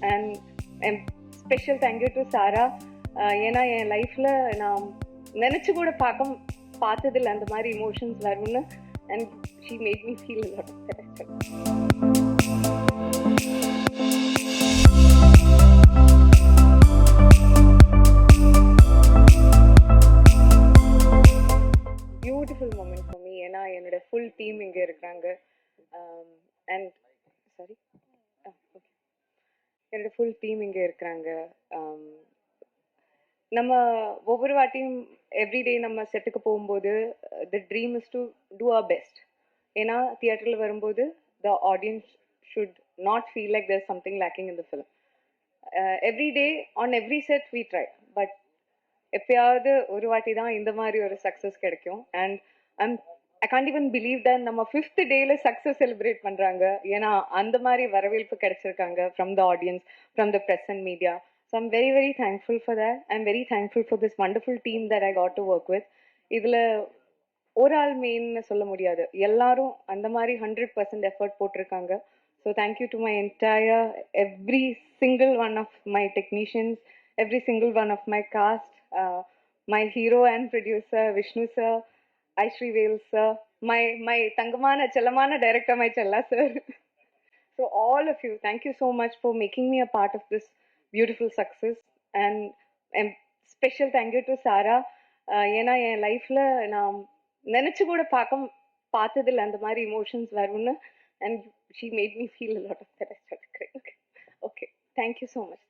And special thank you to சாரா. ஏன்னா என் லைஃப்பில் நான் நினச்சி கூட பார்த்ததில்லை அந்த மாதிரி இமோஷன்ஸ் வரும்னு. And she made me feel a lot of that actually. Beautiful moment for me. ஏன்னா என்னோட ஃபுல் டீம் இங்கே இருக்கிறாங்க. அண்ட் சாரி ஓகே, என்னோட ஃபுல் டீம் இங்கே இருக்கிறாங்க. நம்ம ஒவ்வொரு வாட்டியும் எவ்ரிடே நம்ம செட்டுக்கு போகும்போது the dream is to do our best. ஏன்னா தியேட்டரில் வரும்போது the audience should not feel like there something lacking in the film. Every day on every set we try, but எப்பயாவது ஒரு வாட்டி தான் இந்த மாதிரி ஒரு சக்ஸஸ் கிடைக்கும். And I can't even believe that நம்ம 5th டேல சக்ஸஸ் செலிப்ரேட் பண்ணுறாங்க. ஏன்னா அந்த மாதிரி வரவேற்பு கிடைச்சிருக்காங்க from the audience, from the press and media. So I'm very very thankful for that. I'm very thankful for this wonderful team that I got to work with. இதில் ஒரு ஆள் மெயின்னு சொல்ல முடியாது, எல்லாரும் அந்த மாதிரி 100% எஃபர்ட் போட்டிருக்காங்க. So thank you to my entire every single one of my technicians, every single one of my cast, my hero and producer Vishnu sir, Aishri Vel sir, my Tangamana Chalamana director, my Challa sir. So all of you, thank you so much for making me a part of this beautiful success. And special thank you to Sara. ஏன்னா என் லைஃப்பில் நான் நினச்சி கூட பார்த்ததில்லை அந்த மாதிரி emotions வரும்னு. And she made me feel a lot of that. Okay, thank you so much.